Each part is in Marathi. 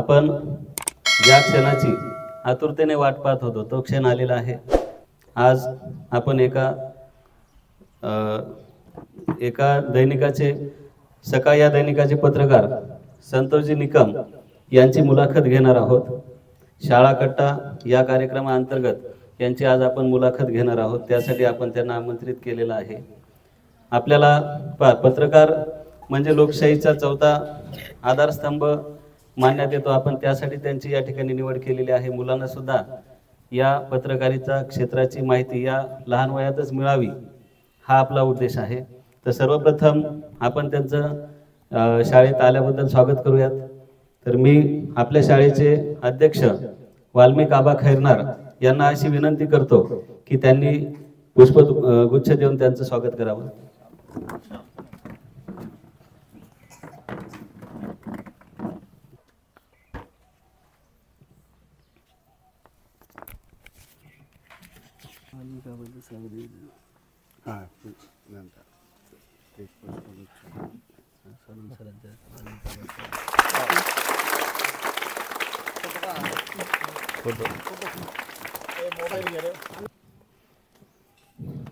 आपण ज्या क्षणाची आतुरतेने वाट पाहत होतो तो क्षण आलेला आहे। आज आपण एका दैनिकाचे सकाळ या दैनिकाचे पत्रकार संतोषजी निकम यांची मुलाखत घेणार आहोत। शाळा कट्टा या कार्यक्रमाअंतर्गत यांची आज आपण मुलाखत घेणार आहोत। त्यासाठी आपण त्यांना आमंत्रित केलेलं आहे। आपल्याला पत्रकार म्हणजे लोकशाहीचा चौथा आधारस्तंभ मानण्यात येतो। आपण त्यासाठी त्यांची या ठिकाणी निवड केलेली आहे। मुलांना सुद्धा या पत्रकारिता क्षेत्राची माहिती या लहान वयातच मिळावी हा आपला उद्देश आहे। तर सर्वप्रथम आपण त्यांचं शाळेत आल्याबद्दल स्वागत करूयात। तर मी आपल्या शाळेचे अध्यक्ष वाल्मिक आबा खैरनार यांना अशी विनंती करतो की त्यांनी पुष्पगुच्छ देऊन त्यांचं स्वागत करावं।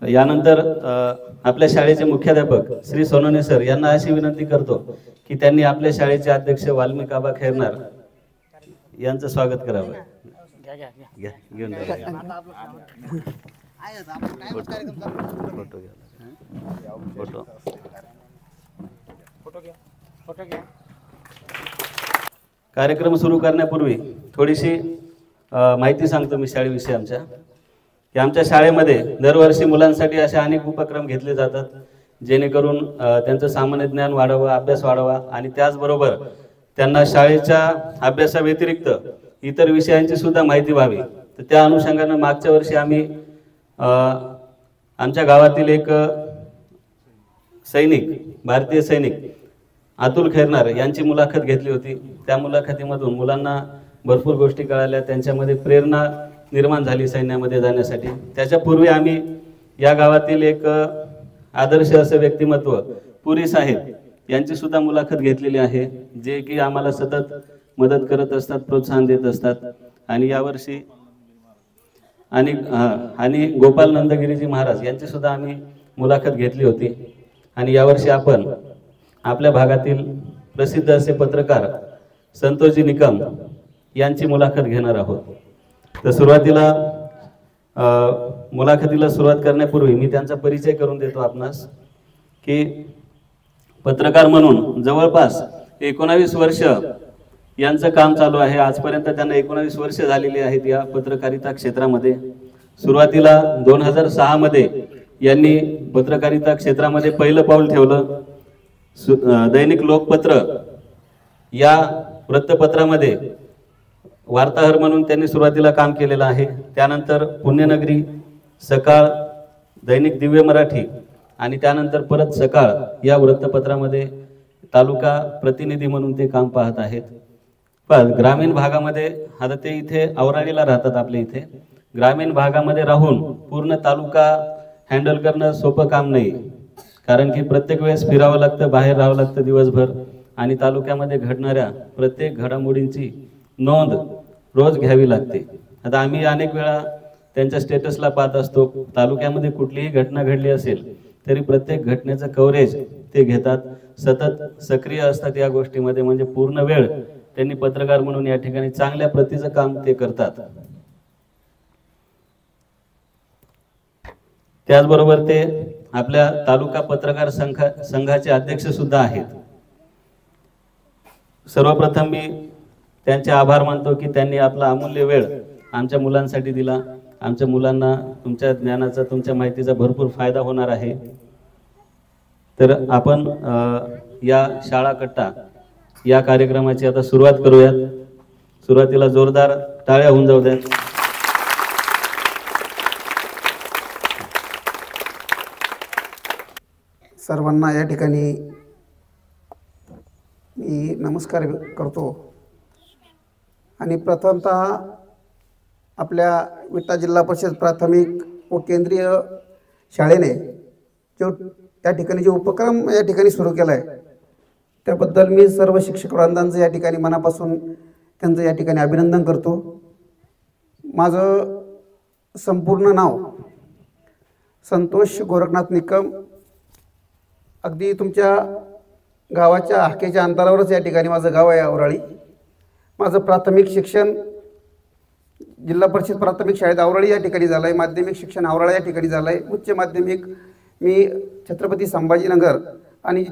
यानंतर आपल्या शाळेचे मुख्याध्यापक श्री सोनोने सर यांना अशी विनंती करतो की त्यांनी आपल्या शाळेचे अध्यक्ष वाल्मिक आबा खैरनार यांचं स्वागत करावं। घेऊन फोटो घ्या। कार्यक्रम सुरू करण्यापूर्वी थोडीशी माहिती सांगतो मी शाळेविषयी आमच्या की आमच्या शाळेमध्ये दरवर्षी मुलांसाठी असे अनेक उपक्रम घेतले जातात जेणेकरून त्यांचं सामान्य ज्ञान वाढावं, अभ्यास वाढावा आणि त्याचबरोबर त्यांना शाळेच्या अभ्यासाव्यतिरिक्त इतर विषयांची सुद्धा माहिती व्हावी। तर त्या अनुषंगाने मागच्या वर्षी आम्ही आमच्या गावातील एक सैनिक, भारतीय सैनिक अतुल खैरनार यांची मुलाखत घेतली होती। त्या मुलाखतीमधून मुलांना भरपूर गोष्टी कळाल्या, त्यांच्यामध्ये प्रेरणा निर्माण झाली सैन्यामध्ये जाण्यासाठी। त्याच्यापूर्वी आम्ही या गावातील एक आदर्श असे व्यक्तिमत्व पुरी साहेब यांची सुद्धा मुलाखत घेतलेली आहे, जे की आम्हाला सतत मदत करत असतात, प्रोत्साहन देत असतात। आणि यावर्षी आणि गोपाल नंदगिरीजी महाराज यांची सुद्धा आम्ही मुलाखत घेतली होती। आणि यावर्षी आपण आपल्या भागातील प्रसिद्ध असे पत्रकार संतोषजी निकम यांची मुलाखत घेणार आहोत। तर सुरुवातीला मुलाखतीला सुरुवात करण्यापूर्वी मी त्यांचा परिचय करून देतो आपणास की पत्रकार म्हणून जवळपास 19 वर्ष यांचं काम चालू आहे। आजपर्यंत त्यांना 19 वर्ष झालेली आहेत या पत्रकारिता क्षेत्रामध्ये। सुरुवातीला 2006 मध्ये यांनी पत्रकारिता क्षेत्रामध्ये पहिलं पाऊल ठेवलं। दैनिक लोकपत्र या वृत्तपत्रामध्ये वार्ताहर म्हणून त्यांनी सुरुवातीला काम केलेलं आहे। त्यानंतर पुण्यनगरी, सकाळ, दैनिक दिव्य मराठी आणि त्यानंतर परत सकाळ या वृत्तपत्रामध्ये तालुका प्रतिनिधी म्हणून ते काम पाहत आहेत। पण ग्रामीण भागामध्ये आता ते इथे औराडीला राहतात, आपल्या इथे ग्रामीण भागामध्ये राहून पूर्ण तालुका हँडल करणं सोपं काम नाही, कारण की प्रत्येक वेळेस फिरावं लागतं, बाहेर राहावं लागतं दिवसभर आणि तालुक्यामध्ये घडणाऱ्या प्रत्येक घडामोडींची नोंद रोज घ्यावी लागते। आता आम्ही अनेक वेळा त्यांच्या स्टेटसला पाहत असतो, तालुक्यामध्ये कुठलीही घटना घडली असेल तरी प्रत्येक घटनेचं कव्हरेज ते घेतात, सतत सक्रिय असतात या गोष्टीमध्ये। म्हणजे पूर्ण वेळ त्यांनी पत्रकार म्हणून या ठिकाणी चांगल्या प्रतीचं काम ते करतात। त्याचबरोबर ते आपल्या तालुका पत्रकार संघाचे अध्यक्ष सुद्धा आहेत। सर्वप्रथम मी त्यांचे आभार मानतो की त्यांनी आपला अमूल्य वेळ आमच्या मुलांसाठी दिला। आमच्या मुलांना तुमच्या ज्ञानाचा, तुमच्या माहितीचा भरपूर फायदा होणार आहे। तर आपण या शाळा कट्टा या कार्यक्रमाची आता सुरुवात करूयात। सुरुवातीला जोरदार टाळ्या होऊन जाऊ द्या। सर्वांना या ठिकाणी मी नमस्कार करतो आणि प्रथमतः आपल्या विटा जिल्हा परिषद प्राथमिक व केंद्रीय शाळेने जो या ठिकाणी जो उपक्रम या ठिकाणी सुरू केला आहे त्याबद्दल मी सर्व शिक्षक वृंदांचं या ठिकाणी मनापासून त्यांचं या ठिकाणी अभिनंदन करतो. माझं संपूर्ण नाव संतोष गोरखनाथ निकम. अगदी तुमच्या गावाच्या हाकेच्या अंतरावरच या ठिकाणी माझं गाव आहे आवराळी. माझं प्राथमिक शिक्षण जिल्हा परिषद प्राथमिक शाळेत आवराळी या ठिकाणी झालं आहे. माध्यमिक शिक्षण आवराळी या ठिकाणी झालं आहे. उच्च माध्यमिक मी छत्रपती संभाजीनगर आणि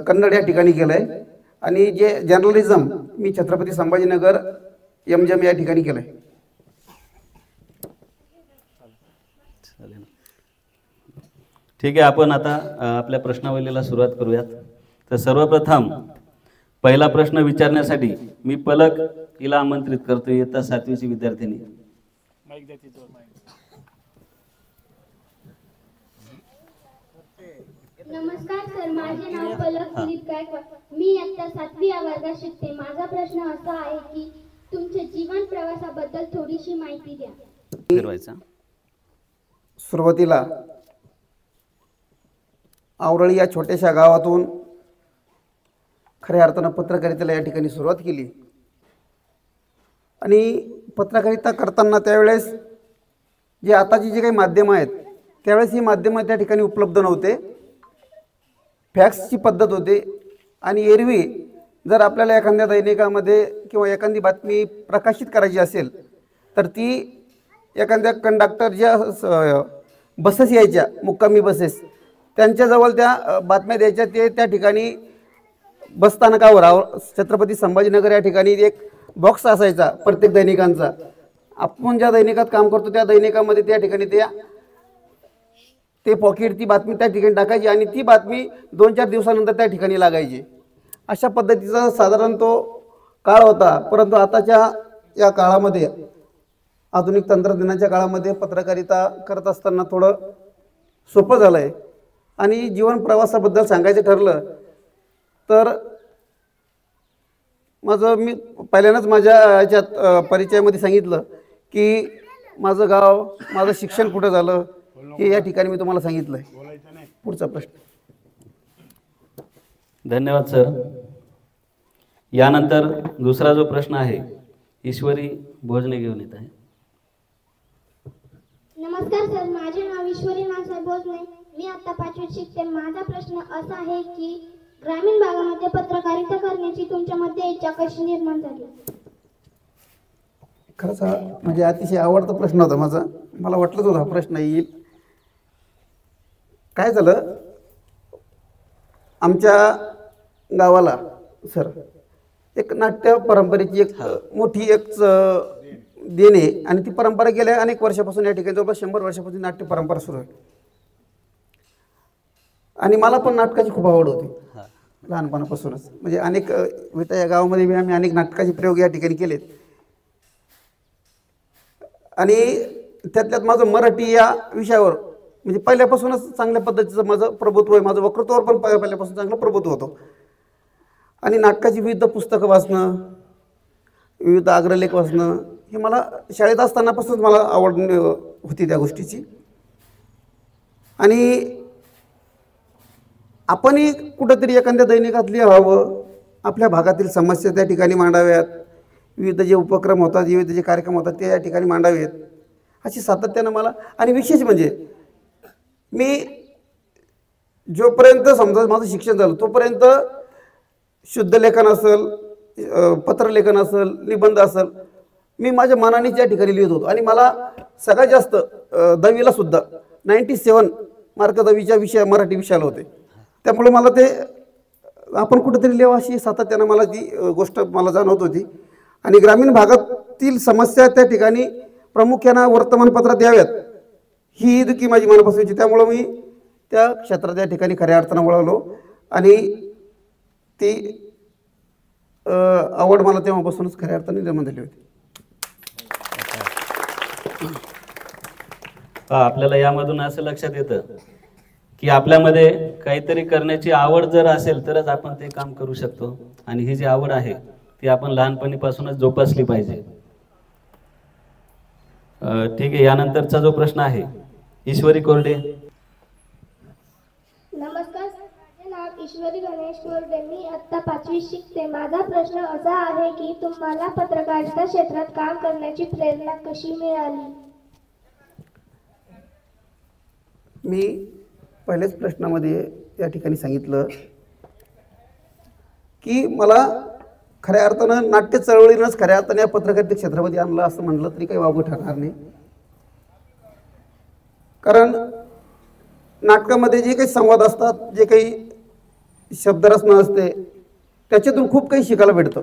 कन्नड या ठिकाणी केलं आहे. आणि जे जर्नलिझम मी छत्रपती संभाजीनगर एमजम या ठिकाणी केलं आहे. ठीक आहे, आपण आता आपल्या प्रश्नावलीला सुरुवात करूयात. तर सर्वप्रथम पहिला प्रश्न विचारण्यासाठी मी पलक हिला आमंत्रित करतो. इयत्ता 7वीची विद्यार्थिनी. नमस्कार सर, माझे नाव पलक दिलीप गायकवाड. मी इयत्ता 7वी या वर्गात शिकते. माझा प्रश्न असा आहे की तुमच्या जीवन प्रवासाबद्दल थोडीशी माहिती द्या. फिरवायचा. सुरुवातीला आवरळी या छोट्याशा गावातून खऱ्या अर्थानं पत्रकारितेला या ठिकाणी सुरुवात केली. आणि पत्रकारिता करताना त्यावेळेस जे आताची जी काही माध्यमं आहेत त्यावेळेस ही माध्यमं त्या ठिकाणी उपलब्ध नव्हते. फॅक्सची पद्धत होती. आणि एरवी जर आपल्याला एखाद्या दैनिकामध्ये किंवा एखादी बातमी प्रकाशित करायची असेल तर ती एखाद्या कंडक्टर ज्या बसेस यायच्या, मुक्कामी बसेस, त्यांच्याजवळ त्या बातम्या द्यायच्या. ते त्या ठिकाणी बसस्थानकावर छत्रपती संभाजीनगर या ठिकाणी एक बॉक्स असायचा प्रत्येक दैनिकांचा. आपण ज्या दैनिकात काम करतो त्या दैनिकामध्ये त्या ठिकाणी ते पॉकेट ती बातमी त्या ठिकाणी टाकायची आणि ती बातमी 2-4 दिवसानंतर त्या ठिकाणी लागायची. अशा पद्धतीचा साधारण तो काळ होता. परंतु आताच्या या काळामध्ये, आधुनिक तंत्रज्ञानाच्या काळामध्ये पत्रकारिता करत असताना थोडं सोपं झालं आहे. आणि जीवन प्रवासाबद्दल सांगायचं ठरलं तर मी पहिल्यांदाच माझ्या याच्यात परिचयामध्ये सांगितलं की माझं गाव, माझं शिक्षण कुठं झालं हे या ठिकाणी मी तुम्हाला सांगितलं आहे. पुढचा प्रश्न. धन्यवाद सर. यानंतर दुसरा जो प्रश्न आहे ईश्वरी भोजने घेऊन येत आहे. नमस्कार सर, माझे नाव ईश्वरी नाथसाहेब भोजने. मी आता 5वीत शिकते. माझा प्रश्न असा आहे की ग्रामीण भागामध्ये पत्रकारिता करण्याची तुमच्यामध्ये इच्छा कशी निर्माण झाली? खरंच हा म्हणजे अतिशय आवडता प्रश्न होता माझा. मला वाटलंच होता हा प्रश्न येईल. काय झालं, आमच्या गावाला सर एक नाट्य परंपरेची एक मोठी एक देणे आणि ती परंपरा गेल्या अनेक वर्षापासून या ठिकाणी जवळपास 100 वर्षापासून नाट्य परंपरा सुरू आहे. आणि मला पण नाटकाची खूप आवड होती लहानपणापासूनच. म्हणजे अनेक विटा या गावामध्ये आम्ही अनेक नाटकाचे प्रयोग या ठिकाणी केलेत. आणि त्यातल्यात माझं मराठी या विषयावर म्हणजे पहिल्यापासूनच चांगल्या पद्धतीचं माझं प्रभुत्व आहे. माझं वक्तृत्वावर पण पहिल्यापासून चांगलं प्रभुत्व होतं. आणि नाटकाची विविध पुस्तकं वाचणं, विविध अग्रलेख वाचणं हे मला शाळेत असतानापासूनच मला आवड होती त्या गोष्टीची. आणि आपणही कुठंतरी एखाद्या दैनिकात लिहावं, आपल्या भागातील समस्या त्या ठिकाणी मांडाव्यात, विविध जे उपक्रम होतात, विविध जे कार्यक्रम होतात ते या ठिकाणी मांडावेत अशी सातत्यानं मला. आणि विशेष म्हणजे मी जोपर्यंत समजा माझं शिक्षण झालं तोपर्यंत शुद्ध लेखन असेल, पत्रलेखन असेल, निबंध असेल, मी माझ्या मनानेच या ठिकाणी लिहित होतो. आणि मला सगळ्यात जास्त 10वीला सुद्धा 97 मार्क 10वीच्या विषय मराठी विषयाला होते. त्यामुळे मला ते आपण कुठेतरी लिहावं अशी सातत्यानं मला ती गोष्ट मला जाणवत होती. आणि ग्रामीण भागातील समस्या त्या ठिकाणी प्रामुख्यानं वर्तमानपत्रात याव्यात ही देखील माझी मनापासूनची. त्यामुळं मी त्या क्षेत्रात या ठिकाणी खऱ्या अर्थानं वळवलो. आणि ती आवड मला तेव्हापासूनच खऱ्या अर्थाने निर्माण झाली होती. आपल्याला यामधून असं लक्षात येतं की आपल्यामध्ये काहीतरी करण्याची आवड जर असेल तरच आपण ते काम करू शकतो. आणि ही जी आवड आहे ती आपण लहानपणीपासूनच जोपासली पाहिजे. ठीक आहे, यानंतरचा जो प्रश्न आहे ईश्वरी कोरडे. नमस्कार, माझे नाव ईश्वरी गणेश कोरडे. मी आत्ता 5वी शिकते. माझा प्रश्न असा आहे की तुम्हाला पत्रकारिता क्षेत्रात काम करण्याची प्रेरणा कशी मिळाली? मी पहिल्याच प्रश्नामध्ये या ठिकाणी सांगितलं की मला खऱ्या अर्थानं नाट्य चळवळीनंच खऱ्या अर्थाने या पत्रकारिता क्षेत्रामध्ये आणलं असं म्हटलं तरी काही वावगं ठरणार नाही. कारण नाटकामध्ये जे काही संवाद असतात, जे काही शब्दरचना असते, त्याच्यातून खूप काही शिकायला भेटतं,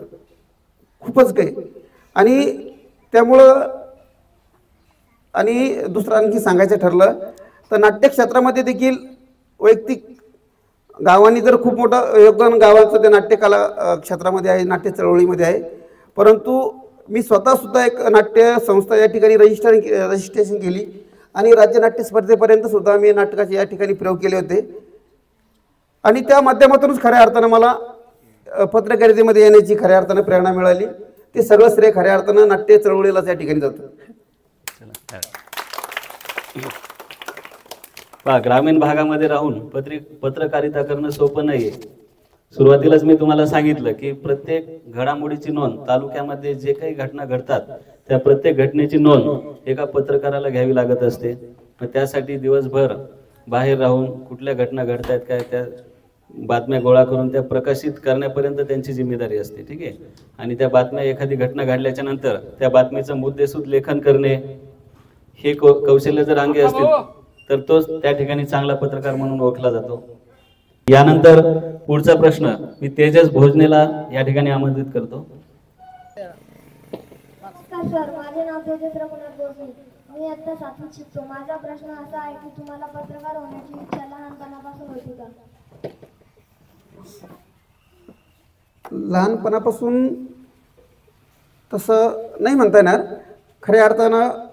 खूपच काही. आणि त्यामुळं आणि दुसरं आणखी सांगायचं ठरलं तर नाट्यक्षेत्रामध्ये देखील वैयक्तिक गावांनी जर खूप मोठं योगदान गावाचं त्या नाट्यकला क्षेत्रामध्ये आहे, नाट्य चळवळीमध्ये आहे. परंतु मी स्वतःसुद्धा एक नाट्य संस्था या ठिकाणी रजिस्ट्रेशन केली आणि राज्य नाट्य स्पर्धेपर्यंत सुद्धा मी नाटकाचे या ठिकाणी प्रयोग केले होते. आणि त्या माध्यमातूनच खऱ्या अर्थानं मला पत्रकारितेमध्ये येण्याची खऱ्या अर्थानं प्रेरणा मिळाली. ते सगळं श्रेय खऱ्या अर्थानं नाट्य चळवळीलाच या ठिकाणी जातं. पहा, ग्रामीण भागामध्ये राहून पत्रकारिता करणं सोपं नाहीये. सुरुवातीलाच मी तुम्हाला सांगितलं की प्रत्येक घडामोडीची नोंद, तालुक्यामध्ये जे काही घटना घडतात त्या प्रत्येक घटनेची नोंद एका पत्रकाराला घ्यावी लागत असते. मग त्यासाठी दिवसभर बाहेर राहून कुठल्या घटना घडतायत काय त्या बातम्या गोळा करून त्या प्रकाशित करण्यापर्यंत त्यांची जिम्मेदारी असते. ठीक आहे. आणि त्या बातम्या, एखादी घटना घडल्याच्या नंतर त्या बातमीचं मुद्देसूद लेखन करणे हे कौशल्य जर अंगी असतील तर तोच त्या ठिकाणी चांगला पत्रकार म्हणून ओळखला जातो. यानंतर पुढचा प्रश्न मी तेजस भोजनेला या ठिकाणी आमंत्रित करतो. नमस्कार सर, माझे नाव तेजस रघुनाथ भोसले. मी आता 7वीत शिकतो. माझा प्रश्न असा आहे की तुम्हाला पत्रकार होण्याची इच्छा लहानपणापासून होती का? लहानपणापासून तसं नाही म्हणता येणार. खऱ्या अर्थानं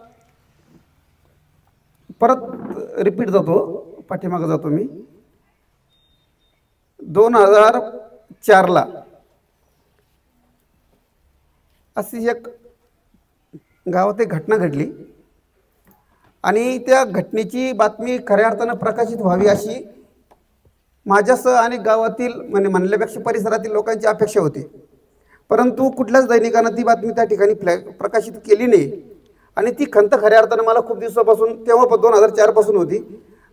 परत रिपीट जातो, पाठीमागं जातो मी. 2004ला अशी एक गावात एक घटना घडली आणि त्या घटनेची बातमी खऱ्या अर्थानं प्रकाशित व्हावी अशी माझ्यासह आणि गावातील म्हणल्यापेक्षा परिसरातील लोकांची अपेक्षा होती. परंतु कुठल्याच दैनिकानं ती बातमी त्या ठिकाणी प्रकाशित केली नाही. आणि ती खंत खऱ्या अर्थानं मला खूप दिवसापासून, तेव्हा 2004 पासून होती.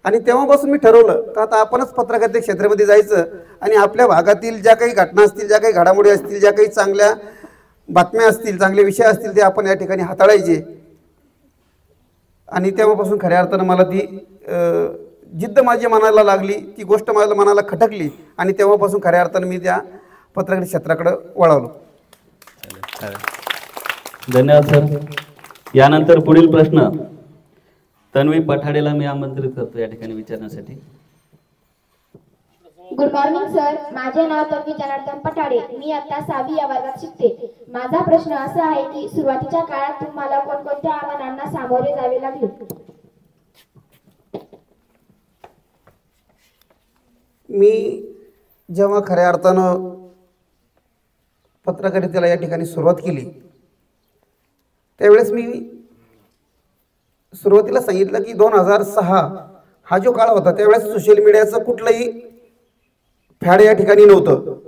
आणि तेव्हापासून मी ठरवलं तर आता आपणच पत्रकारिता क्षेत्रामध्ये जायचं आणि आपल्या भागातील ज्या काही घटना असतील, ज्या काही घडामोडी असतील, ज्या काही चांगल्या बातम्या असतील, चांगले विषय असतील ते आपण या ठिकाणी हाताळायचे. आणि तेव्हापासून खऱ्या अर्थानं मला ती जिद्द माझ्या मनाला लागली, ती गोष्ट माझ्या मनाला खटकली आणि तेव्हापासून खऱ्या अर्थानं मी त्या पत्रकारिता क्षेत्राकडे वळालो. धन्यवाद सर. यानंतर पुढील प्रश्न तन्वी पठाडेला मी आमंत्रित करतो या ठिकाणी विचारण्यासाठी. गुड मॉर्निंग सर, माझे नाव तन्वी जनार्दन पठाडे. मी आता 6वी या वर्गात शिकते. माझा प्रश्न असा आहे की सुरुवातीच्या काळात तुम्हाला कोणकोणत्या आव्हानांना सामोरे जावे लागले? मी जेव्हा खऱ्या अर्थानं पत्रकारितेला या ठिकाणी सुरुवात केली त्यावेळेस मी सुरुवातीला सांगितलं की 2006 हा जो काळ होता त्यावेळेस सोशल मीडियाचं कुठलंही फॅड या ठिकाणी नव्हतं.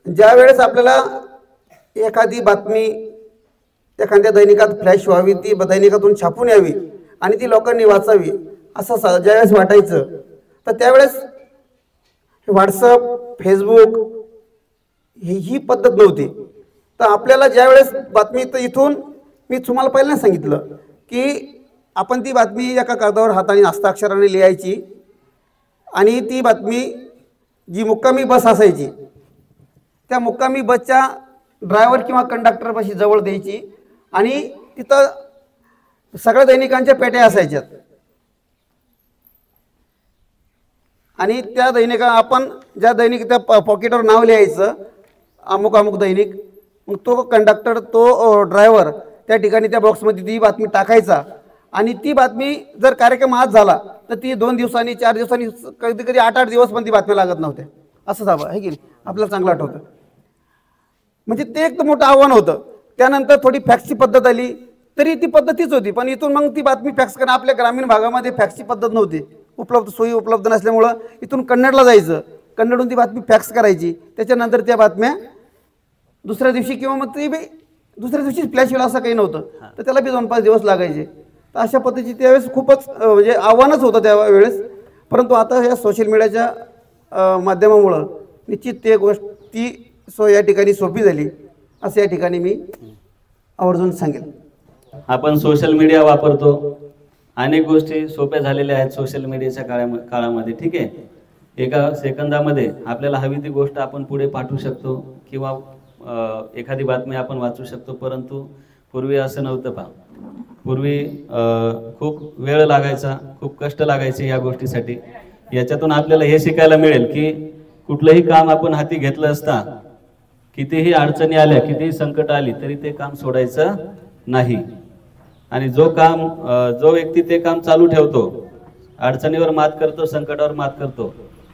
ज्या वेळेस आपल्याला एखादी बातमी एखाद्या दैनिकात फ्लॅश व्हावी, ती दैनिकातून छापून यावी आणि ती लोकांनी वाचावी असं ज्यावेळेस वाटायचं तर त्यावेळेस व्हॉट्सअप, फेसबुक ही पद्धत नव्हती. तर आपल्याला ज्यावेळेस बातमी, तर इथून मी तुम्हाला पहिल्यांदा सांगितलं की आपण ती बातमी एका कागदावर हाताने हस्ताक्षराने लिहायची आणि ती बातमी जी मुक्कामी बस असायची त्या मुक्कामी बसच्या ड्रायव्हर किंवा कंडक्टरपाशी जवळ द्यायची आणि तिथं सगळ्या दैनिकांच्या पेट्या असायच्यात आणि त्या दैनिका आपण ज्या दैनिक त्या पॉकेटवर नाव लिहायचं अमुक अमुक दैनिक, मग तो कंडक्टर, तो ड्रायव्हर त्या ठिकाणी त्या बॉक्समध्ये ती बातमी टाकायचा आणि ती बातमी जर कार्यक्रम आज झाला तर ती 2 दिवसांनी 4 दिवसांनी कधी कधी 8-8 दिवस पण ती बातम्या लागत नव्हत्या. असं झालं आहे की नाही, आपल्याला चांगलं आठवतं. म्हणजे ते एक तर मोठं आव्हान होतं. त्यानंतर थोडी फॅक्सची पद्धत आली तरी ती पद्धतीच होती, पण इथून मग ती बातमी फॅक्स करणं, आपल्या ग्रामीण भागामध्ये फॅक्सची पद्धत नव्हती, सोयी उपलब्ध नसल्यामुळं इथून कन्नडला जायचं. कन्नडहून ती बातमी फॅक्स करायची, त्याच्यानंतर त्या बातम्या दुसऱ्या दिवशी किंवा मग ती बी दुसऱ्या दिवशीच फ्लॅश होईल असं काही नव्हतं, तर त्याला बी 2-5 दिवस लागायचे. तर अशा पद्धतीची त्यावेळेस खूपच म्हणजे आव्हानच होतं त्यावेळेस. परंतु आता या सोशल मीडियाच्या माध्यमामुळं निश्चित ते गोष्ट ती या ठिकाणी सोपी झाली असं या ठिकाणी मी आवर्जून सांगेन. आपण सोशल मीडिया वापरतो, अनेक गोष्टी सोप्या झालेल्या आहेत सोशल मीडियाच्या काळामध्ये. ठीक आहे, एका सेकंदामध्ये आपल्याला हवी ती गोष्ट आपण पुढे पाठवू शकतो किंवा एखादी बातमी आपण वाचू शकतो. परंतु पूर्वी असं नव्हतं. पूर्वी खूप वेळ लागायचा, खूप कष्ट लागायचे या गोष्टीसाठी. याच्यातून आपल्याला हे शिकायला मिळेल की कुठलंही काम आपण हाती घेतलं असता, कितीही अडचणी आल्या, कितीही संकट आली, तरी ते काम सोडायचं नाही. आणि जो व्यक्ती ते काम चालू ठेवतो, अडचणीवर मात करतो, संकटावर मात करतो,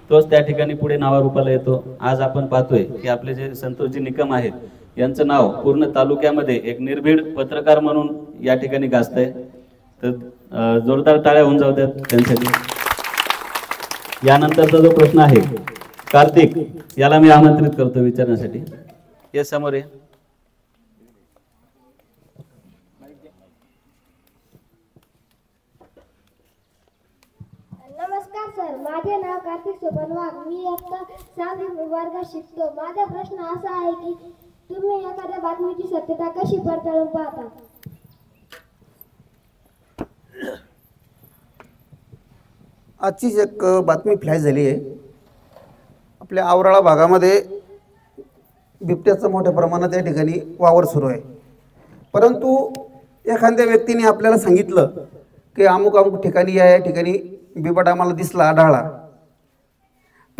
तोच त्या ठिकाणी पुढे नावारूपाला येतो. आज आपण पाहतोय की आपले जे संतोषजी निकम आहेत, यांचं नाव पूर्ण तालुक्यामध्ये एक निर्भीड पत्रकार म्हणून या ठिकाणी गाजतंय. तर जोरदार टाळ्या होऊन जाऊ द्यात त्यांच्यासाठी. यानंतरचा जो प्रश्न आहे, कार्तिक याला मी आमंत्रित करतो विचारण्यासाठी. ये समोर ये. नमस्कार सर, माझे नाव कार्तिक सोपान वाघ. मी इयत्ता 6वी वर्गात शिकतो. माझा प्रश्न असा आहे की तुम्ही एखाद्या बातमीची सत्यता कशी पडताळून पाहता? आजचीच एक बातमी फ्लॅश झाली आहे. आपल्या आवराळा भागामध्ये बिबट्याचं मोठ्या प्रमाणात या ठिकाणी वावर सुरू आहे. परंतु एखाद्या व्यक्तीने आपल्याला सांगितलं की अमुक अमुक ठिकाणी या ठिकाणी बिबट आम्हाला दिसला, आढळला.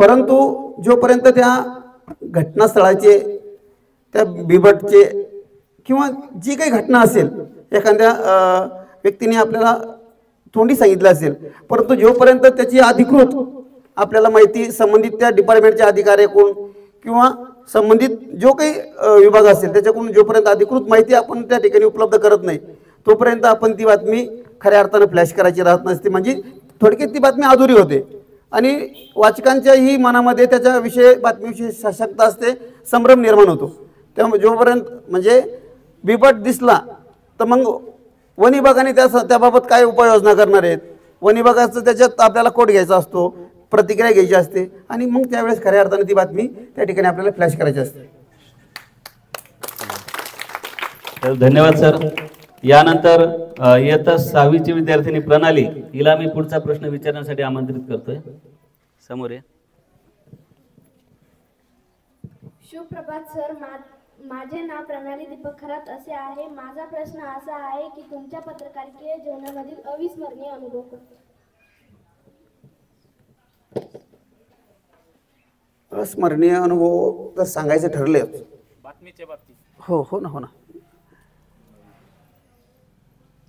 परंतु जोपर्यंत त्या घटनास्थळाचे, त्या बिबटचे किंवा जी काही घटना असेल एखाद्या व्यक्तीने आपल्याला तोंडी सांगितलं असेल, परंतु जोपर्यंत त्याची अधिकृत आपल्याला माहिती संबंधित त्या डिपार्टमेंटचे अधिकाऱ्याकडून किंवा संबंधित जो काही विभाग असेल त्याच्याकडून जोपर्यंत अधिकृत माहिती आपण त्या ठिकाणी उपलब्ध करत नाही, तोपर्यंत आपण ती बातमी खऱ्या अर्थानं फ्लॅश करायची राहत नसते. म्हणजे थोडक्यात ती बातमी अधुरी होते आणि वाचकांच्याही मनामध्ये त्याच्याविषयी बातमीविषयी सशक्तता असते, संभ्रम निर्माण होतो. त्यामुळे जोपर्यंत म्हणजे बिबट दिसला तर मग वन विभागाने त्याबाबत काय उपाययोजना करणार आहेत, वन विभागाचं त्याच्यात आपल्याला कोड घ्यायचा असतो, प्रतिक्रिया घ्यायची असते आणि मग त्यावेळेस खऱ्या अर्थाने ती बातमी त्या ठिकाणी आपल्याला फ्लॅश करायची असते. धन्यवाद सर. यानंतर इयत्ता 6वीची विद्यार्थिनी प्रणाली, हिला मी पुढचा प्रश्न विचारण्यासाठी आमंत्रित करतोय. समोर आहे. सुप्रभात सर, माझे नाव प्रणाली दीपक खरात असे आहे. माझा प्रश्न असा आहे की तुमच्या पत्रकारितेच्या जीवनामधील अविस्मरणीय अनुभव कोणता? अस्मरणीय अनुभव जर सांगायचं ठरले बातमीच्या बाबतीत, हो ना.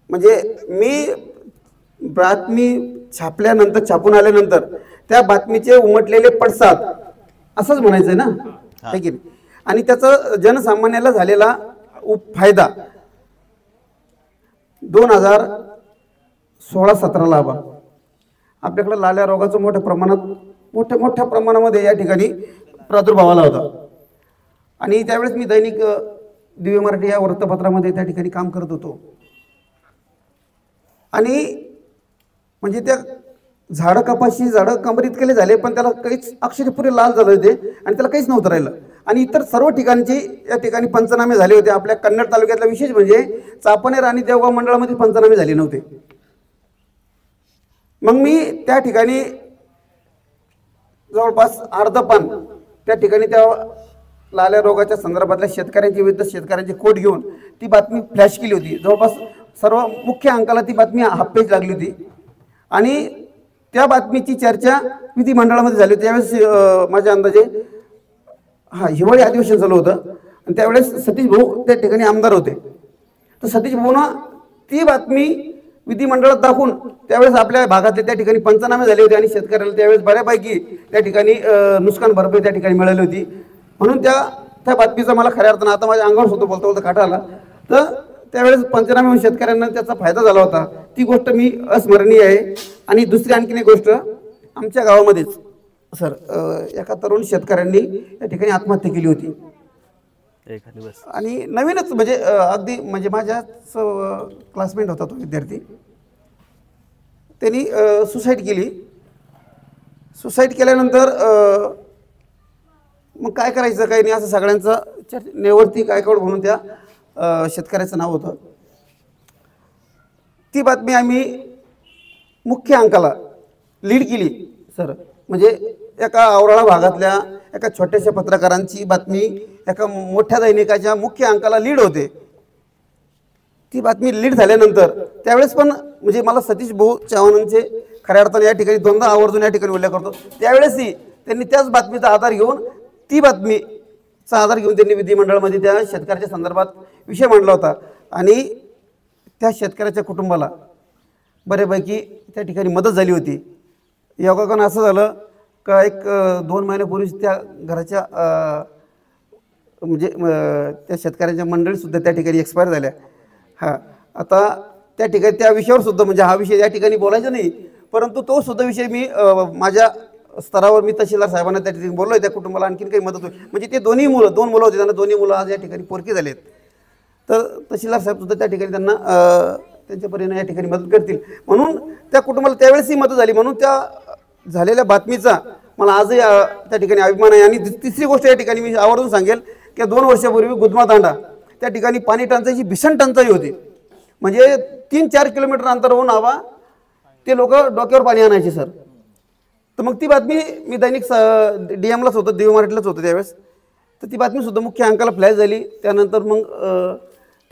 म्हणजे मी बातमी छापल्यानंतर, छापून आल्यानंतर त्या बातमीचे उमटलेले पडसाद असंच म्हणायचं ना, है की नाही. आणि त्याचा जनसामान्याला झालेला फायदा 2016-17ला आपल्याकडे लाल्या रोगाचं मोठ्या प्रमाणामध्ये या ठिकाणी प्रादुर्भाव आला होता. आणि त्यावेळेस मी दैनिक दिव्य मराठी या वृत्तपत्रामध्ये त्या ठिकाणी काम करत होतो. आणि म्हणजे त्या झाडं कंबरीत केले झाले, पण त्याला काहीच अक्षरे पुरे लाल झाले होते आणि त्याला काहीच नव्हतं राहिलं. आणि इतर सर्व ठिकाणचे या ठिकाणी पंचनामे झाले होते. आपल्या कन्नड तालुक्यातला विशेष म्हणजे चापनेर आणि देवगाव मंडळामध्ये पंचनामे झाले नव्हते. मग मी त्या ठिकाणी जवळपास अर्धपान त्या ठिकाणी त्या लाल्या रोगाच्या संदर्भातल्या शेतकऱ्यांच्या विरुद्ध शेतकऱ्यांचे कोट घेऊन ती बातमी फ्लॅश केली होती. जवळपास सर्व मुख्य अंकाला ती बातमी हाफ पेज लागली होती. आणि त्या बातमीची चर्चा विधिमंडळामध्ये झाली होती. त्यावेळेस माझ्या अंदाजे हिवाळी अधिवेशन झालं होतं आणि त्यावेळेस सतीश भाऊ त्या ठिकाणी आमदार होते. तर सतीश भाऊना ती बातमी विधिमंडळात दाखवून त्यावेळेस आपल्या भागातले त्या ठिकाणी पंचनामे झाले होते आणि शेतकऱ्याला त्यावेळेस बऱ्यापैकी त्या ठिकाणी नुकसान भरपाई त्या ठिकाणी मिळाली होती. म्हणून त्या बातमीचा मला खऱ्या अर्थानं आता माझ्या अंगावर होतो बोलता काटा आला. तर त्यावेळेस पंचनामे होऊन शेतकऱ्यांना त्याचा फायदा झाला होता. ती गोष्ट मी अस्मरणीय आहे. आणि दुसरी आणखीन एक गोष्ट, आमच्या गावामध्येच सर एका तरुण शेतकऱ्यांनी या ठिकाणी आत्महत्या केली होती आणि नवीनच म्हणजे अगदी म्हणजे माझ्याच क्लासमेट होता तो विद्यार्थी, त्यांनी सुसाईड केली. सुसाईड केल्यानंतर मग काय करायचं काही नाही असं सगळ्यांचं नेवरती गायकवाड म्हणून त्या शेतकऱ्याचं नाव होतं. ती बातमी आम्ही मुख्य अंकाला लीड केली सर. म्हणजे एका औराळा भागातल्या एका छोट्याशा पत्रकारांची बातमी एका मोठ्या दैनिकाच्या मुख्य अंकाला लीड होते. ती बातमी लीड झाल्यानंतर त्यावेळेस पण म्हणजे मला सतीश भाऊ चव्हाणांचे खऱ्या अर्थाने या ठिकाणी दोनदा आवर्जून या ठिकाणी उल्लेख करतो. त्यावेळेसही त्यांनी त्याच बातमीचा आधार घेऊन ती बातमीचा आधार घेऊन त्यांनी विधिमंडळामध्ये त्या शेतकऱ्याच्या संदर्भात विषय मांडला होता आणि त्या शेतकऱ्याच्या कुटुंबाला बऱ्यापैकी त्या ठिकाणी मदत झाली होती. योगायोगानं असं झालं का एक 2 महिन्यापूर्वीच त्या घराच्या म्हणजे त्या शेतकऱ्यांच्या मंडळीसुद्धा त्या ठिकाणी एक्सपायर झाल्या. हां, आता त्या ठिकाणी त्या विषयावर सुद्धा म्हणजे हा विषय या ठिकाणी बोलायचा नाही, परंतु तो सुद्धा विषय मी माझ्या स्तरावर मी तहसीलदार साहेबांना त्या ठिकाणी बोललो आहे. त्या कुटुंबाला आणखीन काही मदत होईल म्हणजे ते दोन मुलं होते, त्यांना दोन्ही मुलं आज या ठिकाणी पोरके झालेत. तर तहसीलदार साहेबसुद्धा त्या ठिकाणी त्यांना त्यांच्या परीने या ठिकाणी मदत करतील म्हणून त्या कुटुंबाला त्यावेळेसही मदत झाली. म्हणून त्या झालेल्या बातमीचा मला आजही त्या ठिकाणी अभिमान आहे. आणि तिसरी गोष्ट या ठिकाणी मी आवर्जून सांगेल की 2 वर्षापूर्वी गुदमातांडा त्या ठिकाणी पाणी टंचाईची भीषण टंचाई होती. म्हणजे 3-4 किलोमीटर अंतरावरून हवा ते लोक डोक्यावर पाणी आणायचे सर. तर मग ती बातमी मी दैनिक DM-लाच होतो, देव मराठीलाच होतो त्यावेळेस. तर ती बातमीसुद्धा मुख्य अंकाला फ्लॅश झाली. त्यानंतर मग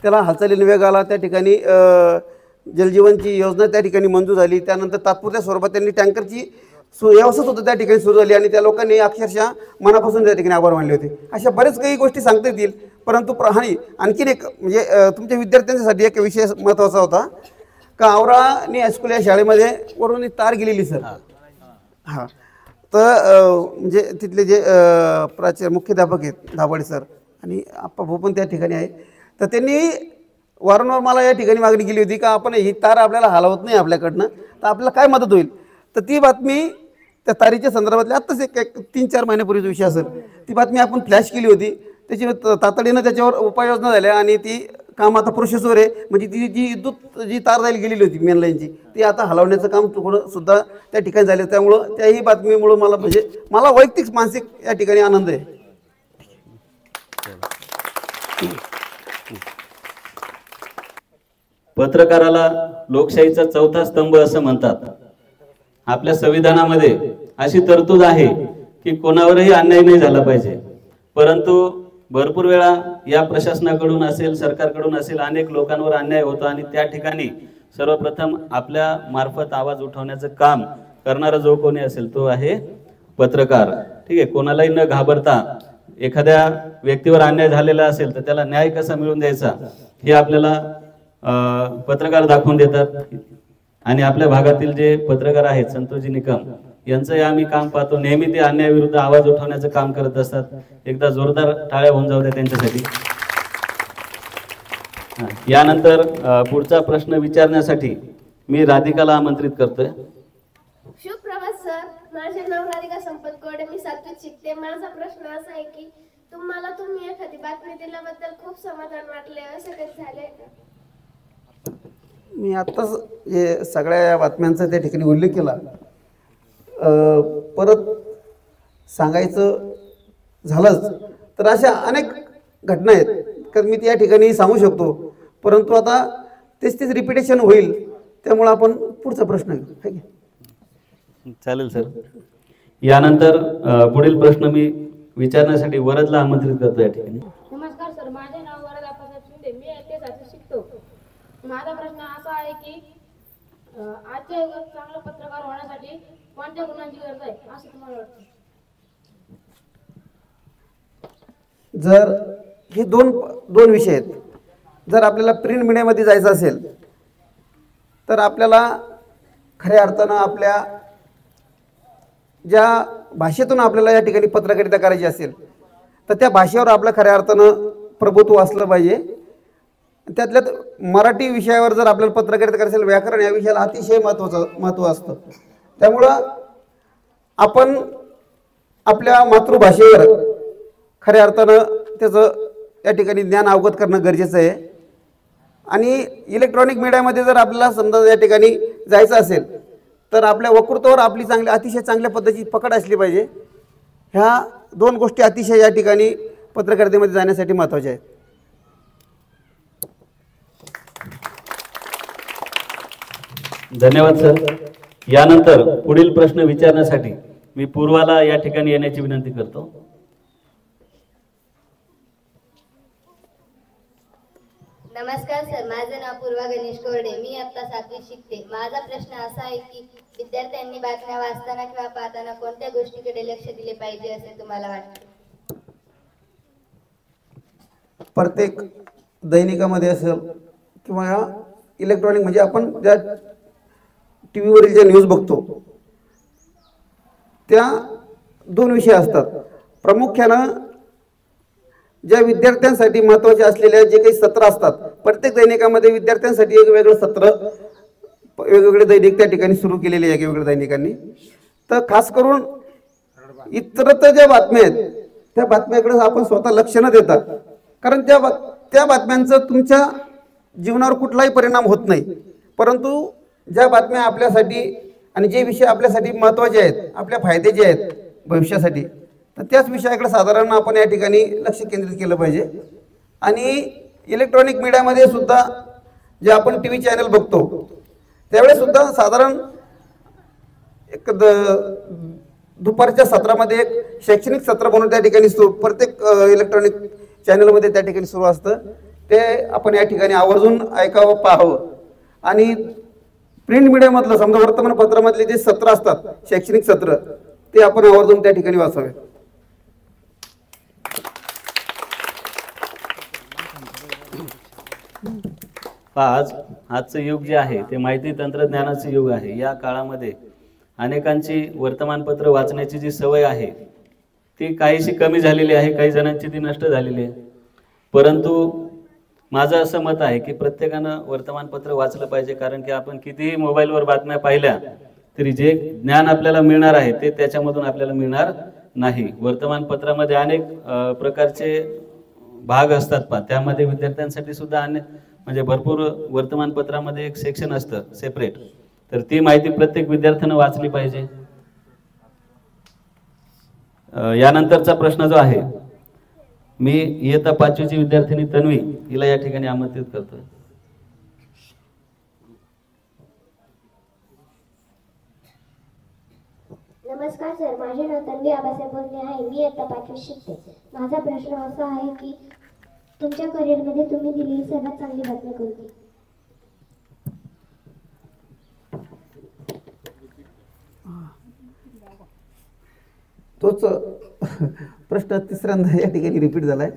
त्याला हालचालीने वेग आला. त्या ठिकाणी जलजीवनची योजना त्या ठिकाणी मंजूर झाली. त्यानंतर तात्पुरत्या स्वरूपात त्यांनी टँकरची व्यवस्था सुद्धा त्या ठिकाणी सुरू झाली आणि त्या लोकांनी अक्षरशः मनापासून त्या ठिकाणी आभार मानले होते. अशा बरेच काही गोष्टी सांगता येतील, परंतु आणि आणखीन एक म्हणजे तुमच्या विद्यार्थ्यांसाठी एक विषय महत्त्वाचा होता का औराळा हायस्कूल या शाळेमध्ये वरून तार गेलेली सर. हां, तर म्हणजे तिथले जे प्राचार्य मुख्याध्यापक आहेत धाबाडे सर आणि आप्पा भाऊ पण त्या ठिकाणी आहे. तर त्यांनी वारंवार मला या ठिकाणी मागणी केली होती का आपण ही तार आपल्याला हलवत नाही आपल्याकडनं, तर आपल्याला काय मदत होईल. तर ती बातमी त्या तारीच्या संदर्भातल्या आत्ताच एक 3-4 महिन्यापूर्वीचा विषय असेल, ती बातमी आपण फ्लॅश केली होती. त्याची तातडीनं त्याच्यावर उपाययोजना झाल्या आणि ती काम आता प्रोसेसवर आहे. म्हणजे ती जी विद्युत जी तार जायला गेलेली होती मेन लाईनची ती आता हलवण्याचं काम थोडं सुद्धा त्या ठिकाणी झालं. त्यामुळं त्याही बातमीमुळं मला म्हणजे मला वैयक्तिक मानसिक या ठिकाणी आनंद आहे. पत्रकाराला लोकशाहीचा चौथा स्तंभ असं म्हणतात. आपल्या संविधानामध्ये अशी तरतूद आहे की कोणावरही अन्याय नाही झाला पाहिजे, परंतु भरपूर वेळा या प्रशासनाकडून असेल सरकारकडून असेल अनेक लोकांवर अन्याय होतो आणि त्या ठिकाणी सर्वप्रथम आपल्या मार्फत आवाज उठवण्याचं काम करणारा जो कोणी असेल तो आहे पत्रकार. ठीक आहे, कोणालाही न घाबरता एखाद्या व्यक्तीवर अन्याय झालेला असेल तर त्याला न्याय कसा मिळवून द्यायचा हे आपल्याला पत्रकार दाखवून देतात. आणि आपल्या भागातील जे पत्रकार आहेत संतोषजी निकम यांचंही आम्ही काम पाहतो. नेहमी ते अन्यायाविरुद्ध आवाज उठवण्याचं काम करत असतात. एकदा जोरदार टाळ्या होऊन जाऊ द्या त्यांच्यासाठी. यानंतर पुढचा प्रश्न विचारण्यासाठी मी राधिकाला आमंत्रित करतोय. सुप्रभात सर, माझे नाव राधिका संपत कोडे, मी 7वीत शिकते. माझा प्रश्न असा आहे की तुम्ही एखादी बातमी दिल्याबद्दल खूप समाधान वाटले, असं कधी झालंय का? मी आत्ताच हे सगळ्या बातम्यांचा त्या ठिकाणी उल्लेख केला. परत सांगायचं झालंच तर अशा अनेक घटना आहेत तर मी त्या ठिकाणी सांगू शकतो, परंतु आता तेच रिपिटेशन होईल. त्यामुळे आपण पुढचा प्रश्न घेऊ. चालेल सर. यानंतर पुढील प्रश्न मी विचारण्यासाठी वरदला आमंत्रित करतो या ठिकाणी. नमस्कार सर, माझे नाव वरद आप्पासाहेब शिंदे, मी इयत्ता 7वीत शिकतो. माझा प्रश्न असा आहे की आजच्या युगात चांगला पत्रकार होण्यासाठी कोणत्या गुणांची गरज आहे असं तुम्हाला वाटतं? जर हे दोन विषय आहेत. जर आपल्याला प्रिंट मीडियामध्ये जायचं असेल तर आपल्याला खऱ्या अर्थानं आपल्या ज्या भाषेतून आपल्याला या ठिकाणी पत्रकारिता करायची असेल तर त्या भाषेवर आपल्या खऱ्या अर्थानं प्रभुत्व असलं पाहिजे. त्यातल्यात मराठी विषयावर जर आपल्याला पत्रकारिता करायचं असेल व्याकरण या विषयाला अतिशय महत्त्व असतं. त्यामुळं आपण आपल्या मातृभाषेवर खऱ्या अर्थानं त्याचं त्या ठिकाणी ज्ञान अवगत करणं गरजेचं आहे. आणि इलेक्ट्रॉनिक मीडियामध्ये जर आपल्याला समजा या ठिकाणी जायचं असेल तर आपल्या वक्तृत्वावर आपली अतिशय चांगल्या पद्धतीची पकड असली पाहिजे. ह्या दोन गोष्टी अतिशय या ठिकाणी पत्रकारितेमध्ये जाण्यासाठी महत्त्वाच्या आहेत. धन्यवाद सर. यानंतर पुढील प्रश्न विचारण्यासाठी मी पूर्वाला या ठिकाणी येण्याची विनंती करतो. नमस्कार सर, माझं नाव पूर्वा गणेश कोरडे. मी आता 7वीत शिकते. माझा प्रश्न असा आहे की विद्यार्थ्यांनी बातम्या वाचताना किंवा पाहताना कोणत्या गोष्टीकडे लक्ष दिले पाहिजे असे तुम्हाला वाटते? प्रत्येक दैनिकामध्ये असेल किंवा इलेक्ट्रॉनिक म्हणजे आपण ज्या टी व्हीवरील ज्या न्यूज बघतो त्या दोन विषय असतात. प्रामुख्यानं ज्या विद्यार्थ्यांसाठी महत्त्वाचे असलेल्या जे काही सत्र असतात, प्रत्येक दैनिकामध्ये विद्यार्थ्यांसाठी एक वेगळं सत्र वेगवेगळे दैनिक त्या ठिकाणी सुरू केलेले आहे वेगवेगळ्या दैनिकांनी. तर खास करून इतरत्र ज्या बातम्या आहेत त्या बातम्याकडे आपण स्वतः लक्ष न देता, कारण त्या बातम्यांचं तुमच्या जीवनावर कुठलाही परिणाम होत नाही, परंतु ज्या बातम्या आपल्यासाठी आणि जे विषय आपल्यासाठी महत्त्वाचे आहेत, आपल्या फायद्याचे आहेत भविष्यासाठी, तर त्याच विषयाकडे साधारण आपण या ठिकाणी लक्ष केंद्रित केलं पाहिजे. आणि इलेक्ट्रॉनिक मीडियामध्ये सुद्धा जे आपण टी व्ही चॅनल बघतो त्यावेळेस सुद्धा साधारण एक दुपारच्या सत्रामध्ये एक शैक्षणिक सत्र म्हणून त्या ठिकाणी प्रत्येक इलेक्ट्रॉनिक चॅनलमध्ये त्या ठिकाणी सुरू असतं. ते आपण या ठिकाणी आवर्जून ऐकावं, पाहावं. आणि प्रिंट मीडियामधलं समजा वर्तमानपत्रामधले जे सत्र असतात शैक्षणिक सत्र ते आपण आवर्जून त्या ठिकाणी वाचावे. आजचं युग जे आहे ते माहिती तंत्रज्ञानाचं युग आहे. या काळामध्ये अनेकांची वर्तमानपत्र वाचण्याची जी सवय आहे ती काहीशी कमी झालेली आहे, काही जणांची ती नष्ट झालेली आहे. परंतु माझं असं मत आहे की प्रत्येकानं वर्तमानपत्र वाचलं पाहिजे, कारण की आपण कितीही मोबाईलवर बातम्या पाहिल्या तरी जे ज्ञान आपल्याला मिळणार आहे ते त्याच्यामधून आपल्याला मिळणार नाही. वर्तमानपत्रामध्ये अनेक प्रकारचे भाग असतात त्यामध्ये विद्यार्थ्यांसाठी सुद्धा म्हणजे भरपूर वर्तमानपत्रामध्ये एक सेक्शन असतं सेपरेट, तर ती माहिती प्रत्येक विद्यार्थ्यानं वाचली पाहिजे. यानंतरचा प्रश्न जो आहे, मी इयत्ता 5वीची विद्यार्थिनी तन्वी हिला या ठिकाणी आमंत्रित करतोय. नमस्कार सर, माझे नाव तन्वी आबासाहेब बोलणे आहे. मी इयत्ता 5वीत शिकते. माझा प्रश्न असा आहे की तुमच्या करिअरमध्ये तुम्ही दिलेली सर्वात चांगली बातमी कोणती? तोच प्रश्न तिसऱ्यांदा या ठिकाणी रिपीट झालाय.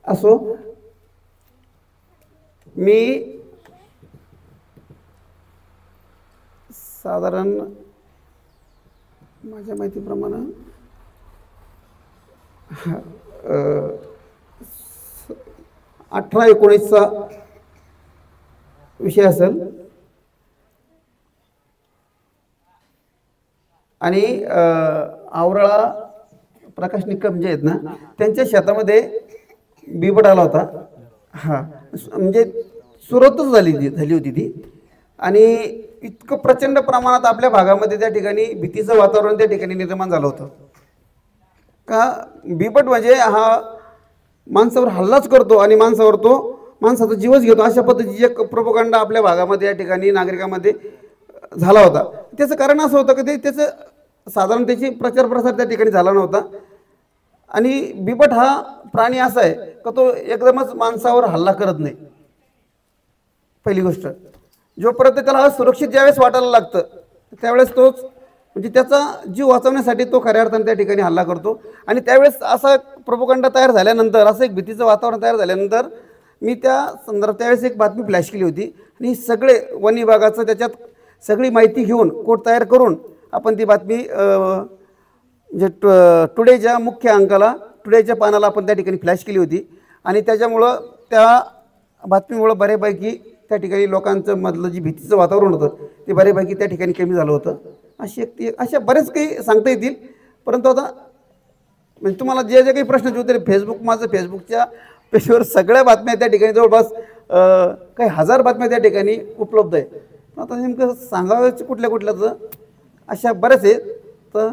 असो, मी साधारण माझ्या माहितीप्रमाणे 18-19चा विषय असेल. आणि आवराळा प्रकाश निकम जे आहेत ना त्यांच्या शेतामध्ये बिबट आला होता. हां, म्हणजे सुरुवातच झाली होती ती. आणि इतकं प्रचंड प्रमाणात आपल्या भागामध्ये त्या ठिकाणी भीतीचं वातावरण त्या ठिकाणी निर्माण झालं होतं. का बिबट म्हणजे हा माणसावर हल्लाच करतो आणि माणसावर तो माणसाचा जीवच घेतो, अशा पद्धतीची एक प्रोपगंडा आपल्या भागामध्ये या ठिकाणी नागरिकांमध्ये झाला होता. त्याचं कारण असं होतं की त्याचं साधारण त्याची प्रचार प्रसार त्या ठिकाणी झाला नव्हता. आणि बिबट हा प्राणी असा आहे का तो एकदमच माणसावर हल्ला करत नाही. पहिली गोष्ट, जोपर्यंत त्याला सुरक्षित ज्यावेळेस वाटायला लागतं त्यावेळेस तोच म्हणजे त्याचा जीव वाचवण्यासाठी तो खऱ्या अर्थाने त्या ठिकाणी हल्ला करतो. आणि त्यावेळेस असा प्रोपगंडा तयार झाल्यानंतर, असं एक भीतीचं वातावरण तयार झाल्यानंतर मी त्या संदर्भात त्यावेळेस एक बातमी फ्लॅश केली होती. आणि सगळे वन विभागाचं त्याच्यात सगळी माहिती घेऊन कोट तयार करून आपण ती बातमी म्हणजे टुडेच्या मुख्य अंकाला, टुडेच्या पानाला आपण त्या ठिकाणी फ्लॅश केली होती. आणि त्याच्यामुळं त्या बातमीमुळं बऱ्यापैकी त्या ठिकाणी लोकांचं मधलं जे भीतीचं वातावरण होतं ते बऱ्यापैकी त्या ठिकाणी कमी झालं होतं. अशी एक ती अशा बरेच काही सांगता येतील. परंतु आता म्हणजे तुम्हाला जे जे काही प्रश्नाचे उत्तरे माझं फेसबुकच्या पेजवर सगळ्या बातम्या त्या ठिकाणी जवळपास काही 1000 बातम्या त्या ठिकाणी उपलब्ध आहे. आता नेमकं सांगावं कुठल्या कुठल्याचं अशा बऱ्याच आहेत. तर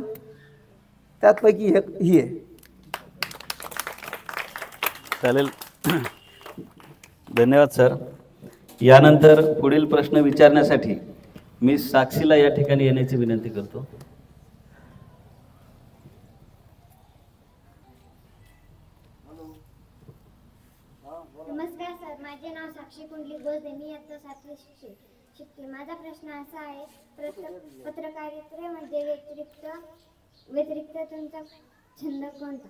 त्यातपैकी एक ही आहे. चालेल, धन्यवाद सर. यानंतर पुढील प्रश्न विचारण्यासाठी मी साक्षीला या ठिकाणी येण्याची विनंती करतो. नमस्कार सर, माझे नाव साक्षी कुंडली बोजदे. मी आता 7वी शिकते. माझा प्रश्न असा आहे, पत्रकारितेमध्ये व्यतिरिक्त तुमचा छंद कोणता?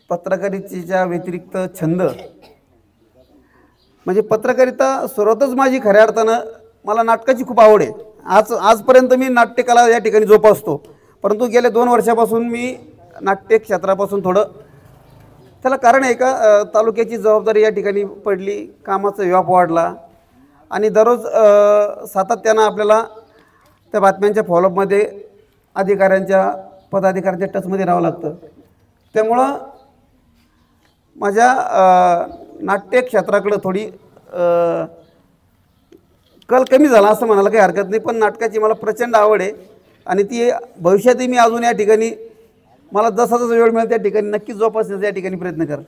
पत्रकारितेच्या व्यतिरिक्त छंद म्हणजे पत्रकारिता सुरुवातच माझी खऱ्या अर्थानं मला नाटकाची खूप आवड आहे. आजपर्यंत मी नाट्यकला या ठिकाणी जोपासतो. परंतु गेल्या 2 वर्षापासून मी नाट्य क्षेत्रापासून थोडं, त्याला कारण आहे का, तालुक्याची जबाबदारी या ठिकाणी पडली, कामाचा व्याप वाढला आणि दररोज सातत्यानं आपल्याला त्या बातम्यांच्या फॉलोअपमध्ये पदाधिकाऱ्यांच्या टचमध्ये राहावं लागतं. त्यामुळं माझ्या नाट्य क्षेत्राकडं थोडी कल कमी झाला असं म्हणायला काही हरकत नाही. पण नाटकाची मला प्रचंड आवड आहे आणि ती भविष्यातही मी अजून या ठिकाणी मला जसा वेळ मिळेल त्या ठिकाणी नक्कीच जोपासण्याचा या ठिकाणी प्रयत्न कर.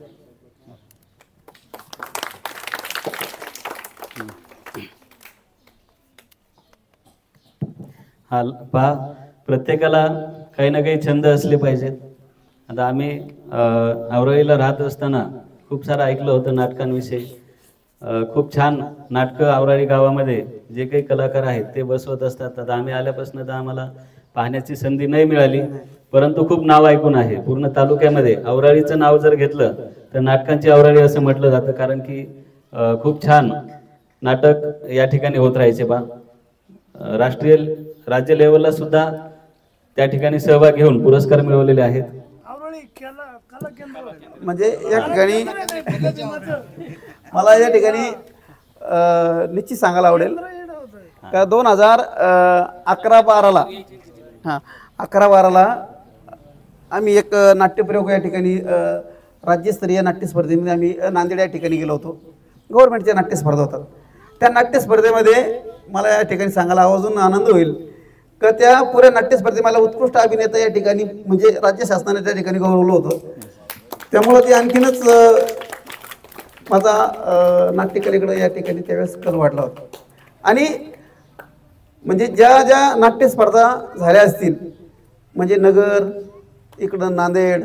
हा पहा, प्रत्येकाला काही ना काही छंद असले पाहिजेत. आता आम्ही आवरळीला राहत असताना खूप सारं ऐकलं होतं नाटकांविषयी. खूप छान नाटकं आवराळी गावामध्ये जे काही कलाकार आहेत ते बसवत असतात. आता आम्ही आल्यापासून तर आम्हाला पाहण्याची संधी नाही मिळाली, परंतु खूप नाव ऐकून आहे. पूर्ण तालुक्यामध्ये आवराळीचं नाव जर घेतलं तर नाटकांची आवराळी असं म्हटलं जातं, कारण की खूप छान नाटक या ठिकाणी होत राहायचे. बा राष्ट्रीय राज्य लेवलला सुद्धा त्या ठिकाणी सहभाग घेऊन पुरस्कार मिळवलेले आहेत. म्हणजे या ठिकाणी मला या ठिकाणी निश्चित सांगायला आवडेल का 2011-12ला 11-12ला आम्ही एक नाट्यप्रयोग या ठिकाणी राज्यस्तरीय नाट्य स्पर्धेमध्ये आम्ही नांदेड या ठिकाणी गेलो होतो. गव्हर्नमेंटच्या नाट्यस्पर्धा होतात. त्या नाट्यस्पर्धेमध्ये मला या ठिकाणी सांगायला आवर्जून आनंद होईल का त्या पुऱ्या नाट्यस्पर्धेत मला उत्कृष्ट अभिनेता या ठिकाणी म्हणजे राज्य शासनाने त्या ठिकाणी गौरवलं होतं. त्यामुळं ते आणखीनच माझा नाट्यकलेकडे या ठिकाणी त्यावेळेस कल वाढला होता. आणि म्हणजे ज्या नाट्यस्पर्धा झाल्या असतील म्हणजे नगर, इकडं नांदेड,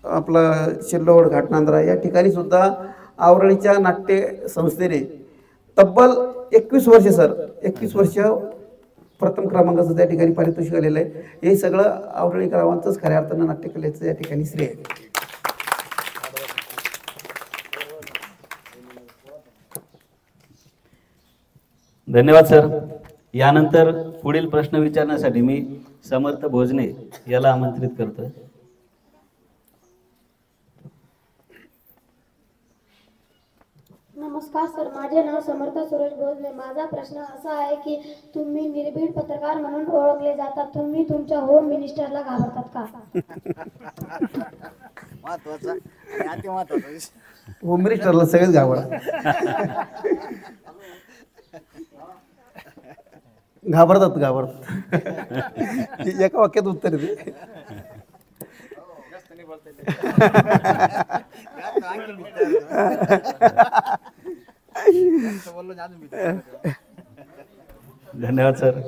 आपलं शिल्लोड, घाटनांद्रा या ठिकाणी सुद्धा आवरळीच्या नाट्य संस्थेने तब्बल 21 वर्ष 21 वर्ष प्रथम क्रमांकाचं त्या ठिकाणी पारितोषिक आलेलं आहे. हे सगळं आवरळी गावांचंच खऱ्या अर्थानं नाट्यकलेचं या ठिकाणी श्रेय आहे. धन्यवाद सर. यानंतर पुढील प्रश्न विचारण्यासाठी मी समर्थ भोजने याला आमंत्रित करतोय. नमस्कार सर, माझे नाव समर्थ सुरेश भोजने. माझा प्रश्न असा आहे की तुम्ही निर्भीड पत्रकार म्हणून ओळखले जातात. तुम्ही तुमच्या होम मिनिस्टरला घाबरतात का? होम मिनिस्टरला सगळेच घाबरतात. एका वाक्यात उत्तर दे. धन्यवाद सर.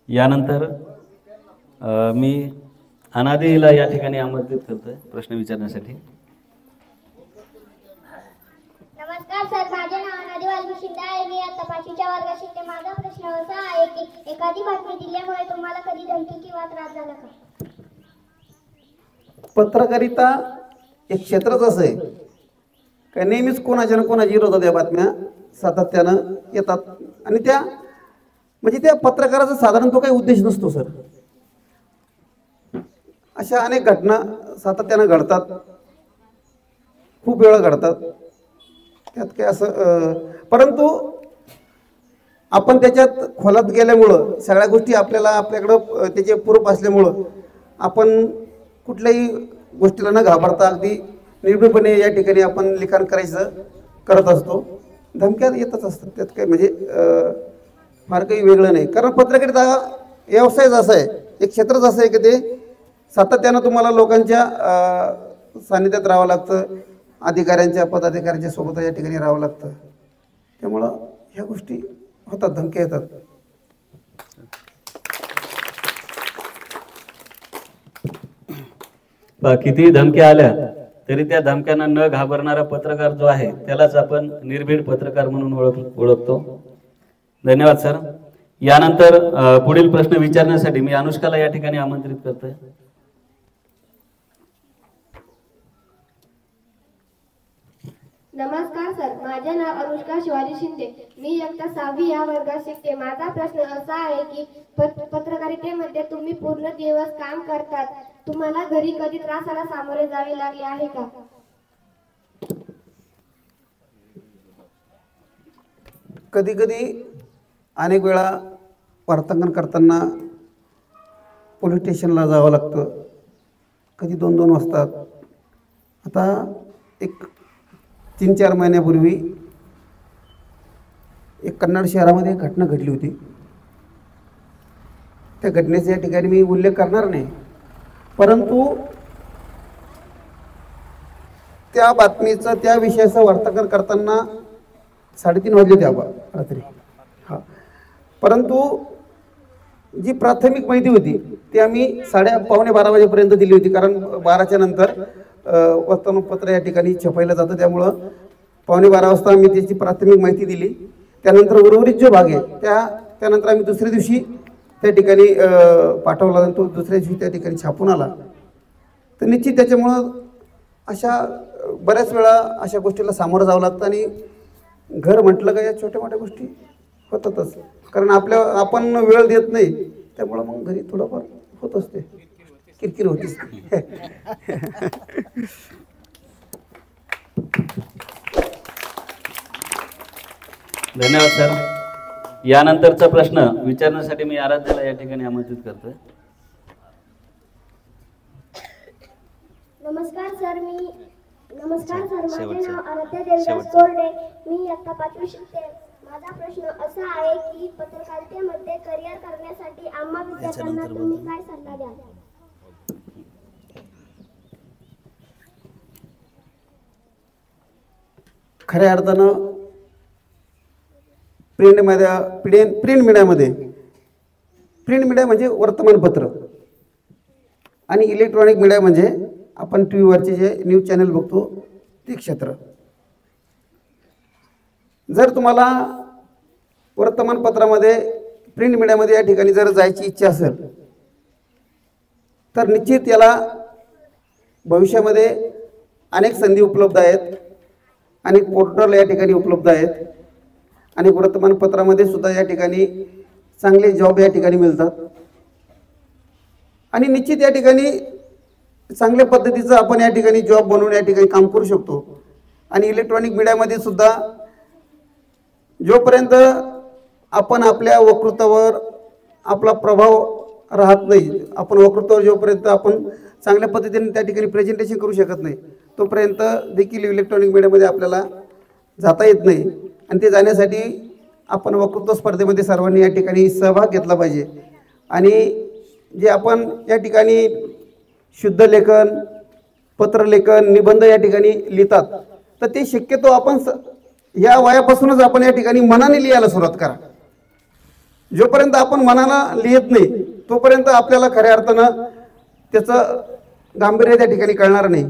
यानंतर मी अनादेला या ठिकाणी आमंत्रित करतोय प्रश्न विचारण्यासाठी. नमस्कार सर, माझे नाव अनादी वाल्मी शिंदे आहे. मी आता 5वीच्या वर्गात शिकते. माझा प्रश्न असा आहे की एखादी बातमी दिल्यामुळे तुम्हाला कधी धमकी किंवा त्रास झाला का? पत्रकारिता एक क्षेत्रच असं आहे का नेहमीच कोणाच्या ना कोणाची विरोधात या बातम्या सातत्यानं येतात. आणि त्या म्हणजे त्या पत्रकाराचा साधारण तो काही उद्देश नसतो सर. अशा अनेक घटना सातत्यानं घडतात, खूप वेळा घडतात. त्यात काय असं परंतु आपण त्याच्यात खोलात गेल्यामुळं सगळ्या गोष्टी आपल्याकडं त्याचे प्रूफ असल्यामुळं आपण कुठल्याही गोष्टीला न घाबरता अगदी निर्भीडपणे या ठिकाणी आपण लिखाण करत असतो. धमक्या येतच असतात, त्यात काय म्हणजे फार काही वेगळं नाही. कारण पत्रकारिता व्यवसायच असा आहे, एक क्षेत्रच असं आहे की ते सातत्यानं तुम्हाला लोकांच्या सानिध्यात राहावं लागतं, अधिकाऱ्यांच्या पदाधिकाऱ्यांच्या सोबत या ठिकाणी राहावं लागतं. त्यामुळं ह्या गोष्टी होतात, धमक्या येतात. किती धमक्या आल्या तरी त्या धमक्यांना न घाबरणारा पत्रकार जो आहे त्यालाच आपण निर्भीड पत्रकार म्हणून ओळखतो. धन्यवाद सर. यानंतर पुढील प्रश्न विचारण्यासाठी मी अनुष्काला या ठिकाणी आमंत्रित करतोय. नमस्कार सर, माझे नाव अनुष्का शिवाजी शिंदे. मी इयत्ता 6वी या वर्गात शिकते. माझा प्रश्न असा आहे की पत्रकारितेमध्ये तुम्ही पूर्ण दिवस काम करतात, तुम्हाला घरी कधी त्रासाला सामोरे जावे लागले आहे का? कधी कधी अनेक वेळा वार्तांकन करताना पोलीस स्टेशनला जावं लागतं, कधी 2-2 वाजतात. आता एक 3-4 महिन्यापूर्वी एक कन्नड शहरामध्ये एक घटना घडली होती. त्या घटनेचा या ठिकाणी मी उल्लेख करणार नाही, परंतु त्या बातमीचं त्या विषयाचं वार्तांकन करताना 3:30 वाजले त्या रात्री. परंतु जी प्राथमिक माहिती होती ती आम्ही 11:15 वाजेपर्यंत दिली होती, कारण 12च्या नंतर वर्तमानपत्र या ठिकाणी छपायला जातं, त्यामुळं 11:15 वाजता आम्ही त्याची प्राथमिक माहिती दिली. त्यानंतर उर्वरित जो भाग आहे त्यानंतर आम्ही दुसऱ्या दिवशी त्या ठिकाणी पाठवला, तो दुसऱ्या दिवशी त्या ठिकाणी छापून आला. तर निश्चित त्याच्यामुळं अशा बऱ्याच वेळा अशा गोष्टीला सामोरं जावं लागतं. आणि घर म्हटलं का या छोट्या मोठ्या गोष्टी होतातच, कारण आपण वेळ देत नाही, त्यामुळं मग घरी थोडंफार होत असते, किरकिर होतीच. धन्यवाद सर. यानंतरचा प्रश्न विचारण्यासाठी मी आराध्याला या ठिकाणी आमंत्रित करतोय. नमस्कार सर, माझे नाव आराध्या देवदास कोरडे. मी इयत्ता 5वी शिकते. माझा प्रश्न असा आहे की पत्रकारितेमध्ये करिअर करण्यासाठी आम्हा विद्यार्थ्यांना तुम्ही काय सल्ला द्याल? खऱ्या अर्थानं प्रिंट मीडिया म्हणजे वर्तमानपत्र, आणि इलेक्ट्रॉनिक मीडिया म्हणजे आपण टी व्हीवरचे जे न्यूज चॅनल बघतो ते क्षेत्र. जर तुम्हाला वर्तमानपत्रामध्ये प्रिंट मीडियामध्ये या ठिकाणी जर जायची इच्छा असेल तर निश्चित याला भविष्यामध्ये अनेक संधी उपलब्ध आहेत, अनेक पोर्टल या ठिकाणी उपलब्ध आहेत, आणि वर्तमानपत्रामध्ये सुद्धा या ठिकाणी चांगले जॉब या ठिकाणी मिळतात. आणि निश्चित या ठिकाणी चांगल्या पद्धतीचं आपण या ठिकाणी जॉब बनवून या ठिकाणी काम करू शकतो. आणि इलेक्ट्रॉनिक मीडियामध्ये सुद्धा जोपर्यंत आपण आपल्या वक्तृत्वावर आपला प्रभाव राहत नाही, आपण वक्तृत्वावर जोपर्यंत आपण चांगल्या पद्धतीने त्या ठिकाणी प्रेझेंटेशन करू शकत नाही, तोपर्यंत देखील इलेक्ट्रॉनिक मीडियामध्ये आपल्याला जाता येत नाही. आणि ते जाण्यासाठी आपण वक्तृत्व स्पर्धेमध्ये सर्वांनी या ठिकाणी सहभाग घेतला पाहिजे. आणि जे आपण या ठिकाणी शुद्ध लेखन, पत्रलेखन, निबंध या ठिकाणी लिहितात, तर ते शक्यतो आपण या वयापासूनच आपण या ठिकाणी मनाने लिहायला सुरुवात करा. जोपर्यंत आपण मनाला लिहित नाही तोपर्यंत आपल्याला खऱ्या अर्थानं त्याचं गांभीर्य त्या ठिकाणी कळणार नाही.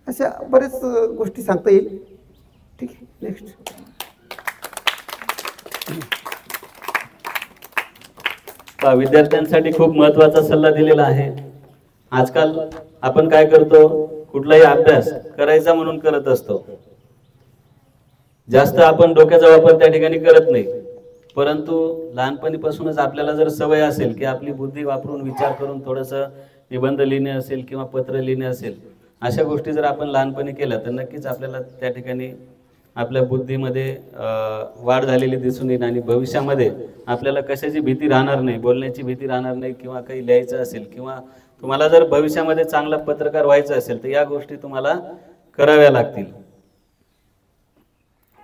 अशा बरेच गोष्टी सांगता येईल. ठीक आहे, नेक्स्ट. विद्यार्थ्यांसाठी खूप महत्त्वाचा सल्ला दिलेला आहे. आजकाल आपण काय करतो, कुठलाही अभ्यास करायचा म्हणून करत असतो, जास्त आपण डोक्याचा वापर त्या ठिकाणी करत नाही. परंतु लहानपणीपासूनच आपल्याला जर सवय असेल की आपली बुद्धी वापरून विचार करून थोडंसं निबंध लिहिणे असेल किंवा पत्र लिहिणे असेल, अशा गोष्टी जर आपण लहानपणी केल्या तर नक्कीच आपल्याला त्या ठिकाणी आपल्या बुद्धीमध्ये वाढ झालेली दिसून येईल आणि भविष्यामध्ये आपल्याला कशाची भीती राहणार नाही, बोलण्याची भीती राहणार नाही किंवा काही लिहायचं असेल किंवा तुम्हाला जर भविष्यामध्ये चांगला पत्रकार व्हायचं असेल तर या गोष्टी तुम्हाला कराव्या लागतील.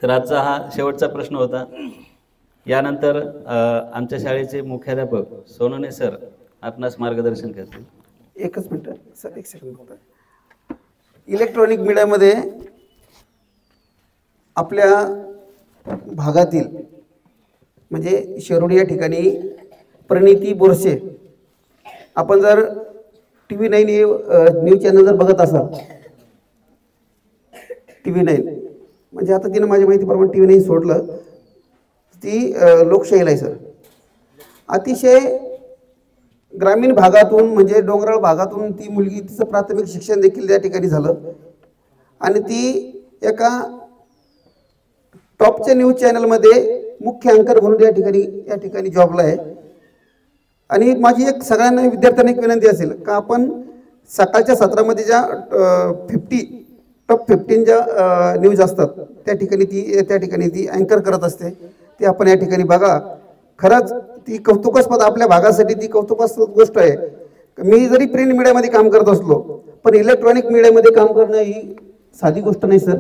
तर आजचा हा शेवटचा प्रश्न होता. यानंतर आमच्या शाळेचे मुख्याध्यापक सोनोने सर आपणास मार्गदर्शन करतील. एकच मिनिट सर, एक सेकंड. इलेक्ट्रॉनिक मीडियामध्ये आपल्या भागातील म्हणजे शिरोडी या ठिकाणी प्रणिती बोरसे, आपण जर TV9 न्यूज चॅनल जर बघत असाल, TV9 म्हणजे आता तिनं माझ्या माहितीप्रमाणे TV9 सोडलं, ती लोकशाहीला आहे सर. अतिशय ग्रामीण भागातून म्हणजे डोंगराळ भागातून ती मुलगी, तिचं प्राथमिक शिक्षण देखील त्या ठिकाणी झालं आणि ती एका टॉपच्या न्यूज चॅनलमध्ये मुख्य अँकर म्हणून या ठिकाणी जॉबला आहे. आणि माझी एक सगळ्यांना विद्यार्थ्यांना एक विनंती असेल का आपण सकाळच्या सत्रामध्ये ज्या टॉप 15 ज्या न्यूज असतात त्या ठिकाणी ती अँकर करत असते, ते आपण या ठिकाणी बघा. खरंच ती कौतुकास्पद, आपल्या भागासाठी ती कौतुकास्पद गोष्ट आहे. मी जरी प्रिंट मीडियामध्ये काम करत असलो पण इलेक्ट्रॉनिक मीडियामध्ये काम करणं ही साधी गोष्ट नाही सर.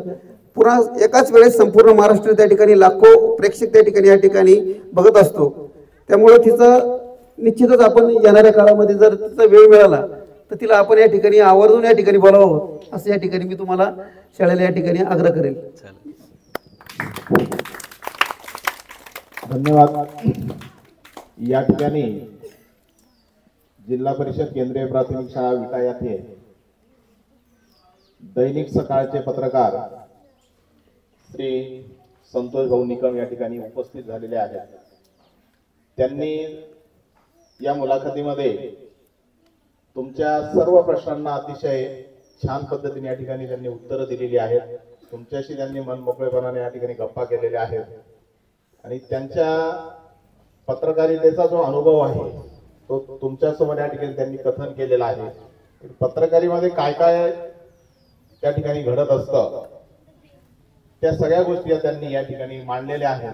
पुन्हा एकाच वेळेस संपूर्ण महाराष्ट्र त्या ठिकाणी लाखो प्रेक्षक त्या ठिकाणी या ठिकाणी बघत असतो. त्यामुळे तिचं निश्चितच आपण येणाऱ्या काळामध्ये जर तिचा वेळ मिळाला तर तिला आपण या ठिकाणी आवर्जून या ठिकाणी बोलावं असं या ठिकाणी मी तुम्हाला शाळेला या ठिकाणी आग्रह करेल. धन्यवाद. या ठिकाणी जिल्हा परिषद केंद्रीय प्राथमिक शाळा विटा येथे दैनिक सकाळचे पत्रकार श्री संतोष भाऊ निकम या ठिकाणी उपस्थित झालेले आहेत. त्यांनी या मुलाखतीमध्ये तुमच्या सर्व प्रश्नांना अतिशय छान पद्धतीने या ठिकाणी त्यांनी उत्तरं दिलेली आहेत. तुमच्याशी त्यांनी मन मोकळेपणाने या ठिकाणी गप्पा केलेल्या आहेत आणि त्यांच्या पत्रकारितेचा जो अनुभव आहे तो तुमच्यासमोर या ठिकाणी त्यांनी कथन केलेला आहे. पत्रकारितेमध्ये काय काय त्या ठिकाणी घडत असतं त्या सगळ्या गोष्टी त्यांनी या ठिकाणी मांडलेल्या आहेत.